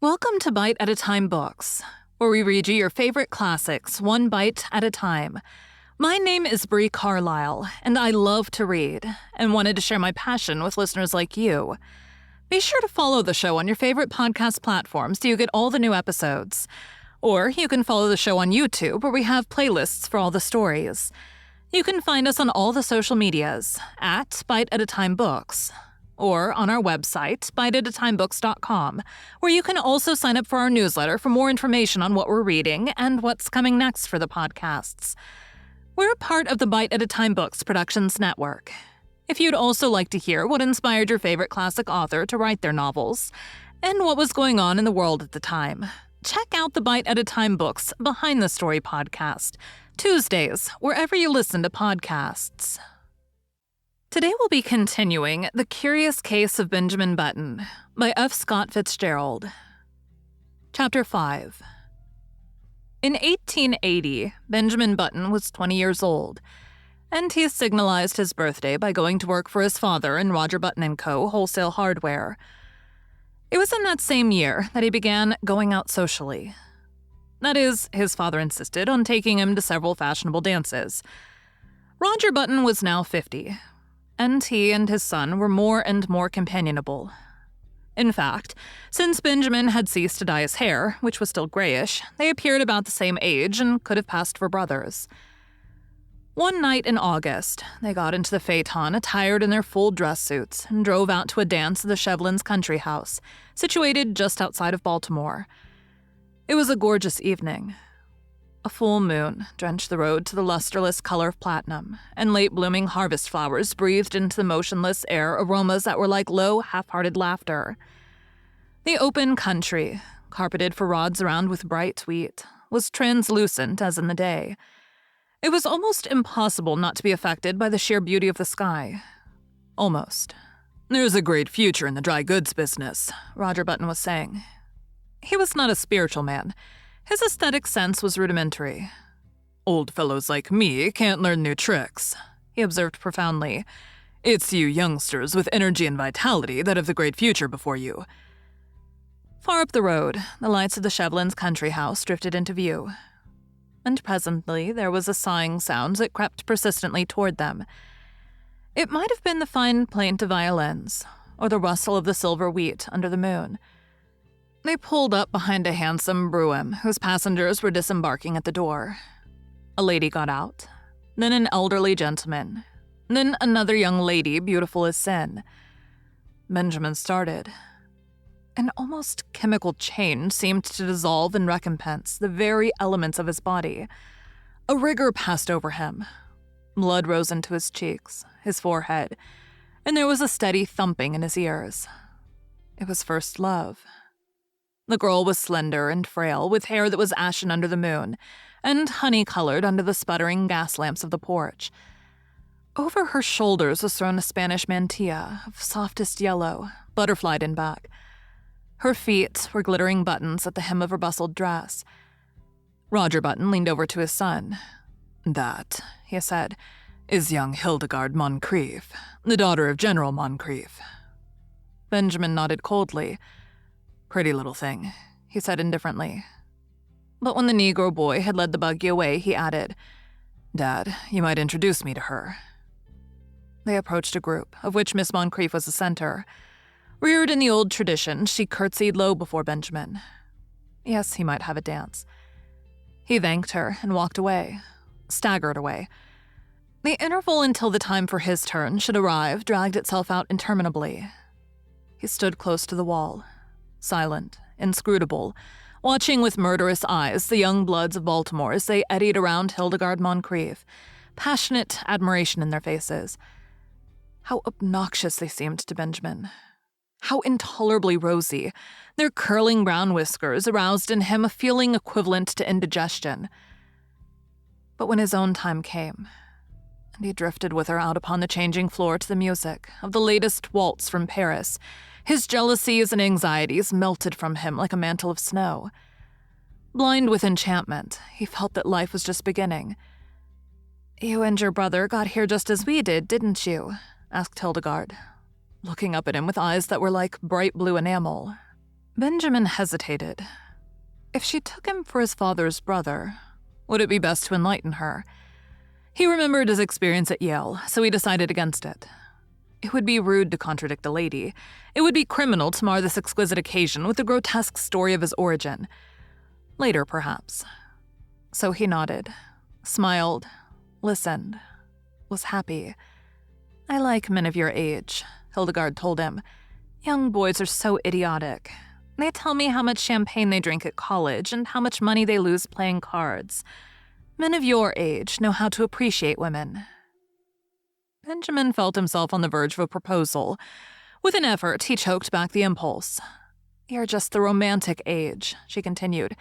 Welcome to Bite at a Time Books, where we read you your favorite classics one bite at a time. My name is Bree Carlile, and I love to read, and wanted to share my passion with listeners like you. Be sure to follow the show on your favorite podcast platforms so you get all the new episodes. Or you can follow the show on YouTube, where we have playlists for all the stories. You can find us on all the social medias at Bite at a Time Books, or on our website, biteatatimebooks.com, where you can also sign up for our newsletter for more information on what we're reading and what's coming next for the podcasts. We're a part of the Bite at a Time Books Productions Network. If you'd also like to hear what inspired your favorite classic author to write their novels, and what was going on in the world at the time, check out the Bite at a Time Books Behind the Story podcast, Tuesdays, wherever you listen to podcasts. Today we'll be continuing The Curious Case of Benjamin Button by F. Scott Fitzgerald. Chapter 5. In 1880, Benjamin Button was 20 years old, and he signalized his birthday by going to work for his father in Roger Button & Co. Wholesale Hardware. It was in that same year that he began going out socially. That is, his father insisted on taking him to several fashionable dances. Roger Button was now 50. And he and his son were more and more companionable. In fact, since Benjamin had ceased to dye his hair, which was still grayish, they appeared about the same age and could have passed for brothers. One night in August, they got into the phaeton attired in their full dress suits and drove out to a dance at the Shevlins' country house, situated just outside of Baltimore. It was a gorgeous evening. A full moon drenched the road to the lusterless color of platinum, and late-blooming harvest flowers breathed into the motionless air aromas that were like low, half-hearted laughter. The open country, carpeted for rods around with bright wheat, was translucent as in the day. It was almost impossible not to be affected by the sheer beauty of the sky. Almost. "There's a great future in the dry goods business," Roger Button was saying. He was not a spiritual man. His aesthetic sense was rudimentary. "Old fellows like me can't learn new tricks," he observed profoundly. "It's you youngsters with energy and vitality that have the great future before you." Far up the road, the lights of the Shevlins' country house drifted into view. And presently there was a sighing sound that crept persistently toward them. It might have been the fine plaint of violins, or the rustle of the silver wheat under the moon. They pulled up behind a handsome brougham whose passengers were disembarking at the door. A lady got out, then an elderly gentleman, then another young lady beautiful as sin. Benjamin started. An almost chemical change seemed to dissolve and recompense the very elements of his body. A rigor passed over him. Blood rose into his cheeks, his forehead, and there was a steady thumping in his ears. It was first love. The girl was slender and frail, with hair that was ashen under the moon, and honey-colored under the sputtering gas lamps of the porch. Over her shoulders was thrown a Spanish mantilla of softest yellow, butterflied in back. Her feet were glittering buttons at the hem of her bustled dress. Roger Button leaned over to his son. "That," he said, "is young Hildegard Moncrief, the daughter of General Moncrief." Benjamin nodded coldly. "Pretty little thing," he said indifferently. But when the Negro boy had led the buggy away, he added, "Dad, you might introduce me to her." They approached a group, of which Miss Moncrief was the center. Reared in the old tradition, she curtsied low before Benjamin. Yes, he might have a dance. He thanked her and walked away, staggered away. The interval until the time for his turn should arrive dragged itself out interminably. He stood close to the wall, silent, inscrutable, watching with murderous eyes the young bloods of Baltimore as they eddied around Hildegard Moncrief, passionate admiration in their faces. How obnoxious they seemed to Benjamin. How intolerably rosy. Their curling brown whiskers aroused in him a feeling equivalent to indigestion. But when his own time came, and he drifted with her out upon the changing floor to the music of the latest waltz from Paris, his jealousies and anxieties melted from him like a mantle of snow. Blind with enchantment, he felt that life was just beginning. "You and your brother got here just as we did, didn't you?" asked Hildegard, looking up at him with eyes that were like bright blue enamel. Benjamin hesitated. If she took him for his father's brother, would it be best to enlighten her? He remembered his experience at Yale, so he decided against it. It would be rude to contradict a lady. It would be criminal to mar this exquisite occasion with the grotesque story of his origin. Later, perhaps. So he nodded, smiled, listened, was happy. I like men of your age, Hildegard told him. Young boys are so idiotic. They tell me how much champagne they drink at college and how much money they lose playing cards. Men of your age know how to appreciate women. Benjamin felt himself on the verge of a proposal. With an effort, he choked back the impulse. You're just the romantic age, she continued.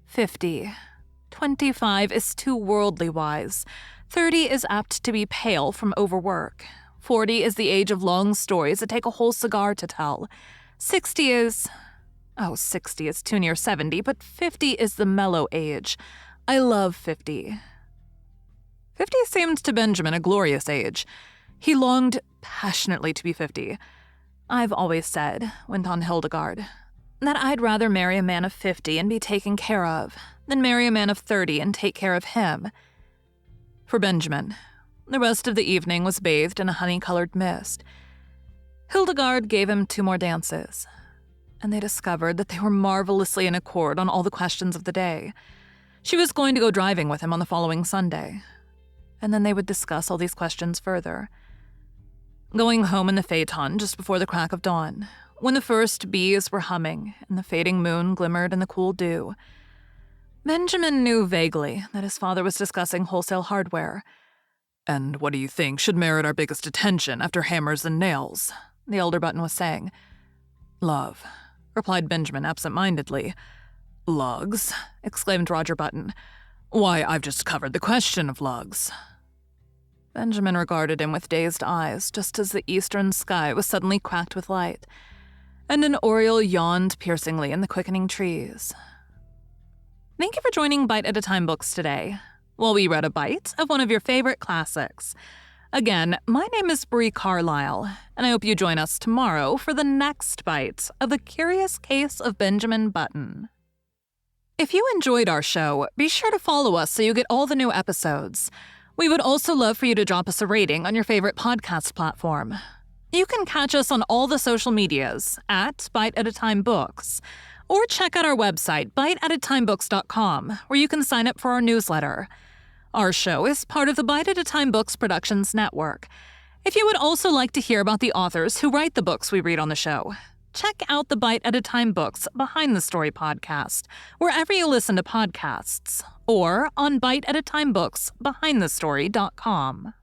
50. 25 is too worldly wise. 30 is apt to be pale from overwork. 40 is the age of long stories that take a whole cigar to tell. 60 is... 60 is too near 70, but 50 is the mellow age. I love 50. 50 seemed to Benjamin a glorious age. He longed passionately to be 50. I've always said, went on Hildegard, that I'd rather marry a man of 50 and be taken care of than marry a man of 30 and take care of him. For Benjamin, the rest of the evening was bathed in a honey-colored mist. Hildegard gave him 2 more dances, and they discovered that they were marvelously in accord on all the questions of the day. She was going to go driving with him on the following Sunday, and then they would discuss all these questions further. Going home in the phaeton just before the crack of dawn, when the first bees were humming and the fading moon glimmered in the cool dew, Benjamin knew vaguely that his father was discussing wholesale hardware. And what do you think should merit our biggest attention after hammers and nails? The elder Button was saying. Love, replied Benjamin absent-mindedly. Lugs? Exclaimed Roger Button. Why, I've just covered the question of lugs. Benjamin regarded him with dazed eyes just as the eastern sky was suddenly cracked with light, and an oriole yawned piercingly in the quickening trees. Thank you for joining Bite at a Time Books today, while we read a bite of one of your favorite classics. Again, my name is Bree Carlile, and I hope you join us tomorrow for the next bite of The Curious Case of Benjamin Button. If you enjoyed our show, be sure to follow us so you get all the new episodes. We would also love for you to drop us a rating on your favorite podcast platform. You can catch us on all the social medias at Bite at a Time Books, or check out our website, biteatatimebooks.com, where you can sign up for our newsletter. Our show is part of the Bite at a Time Books Productions Network. If you would also like to hear about the authors who write the books we read on the show, check out the Bite at a Time Books Behind the Story podcast, wherever you listen to podcasts, or on biteatatimebooksbehindthestory.com.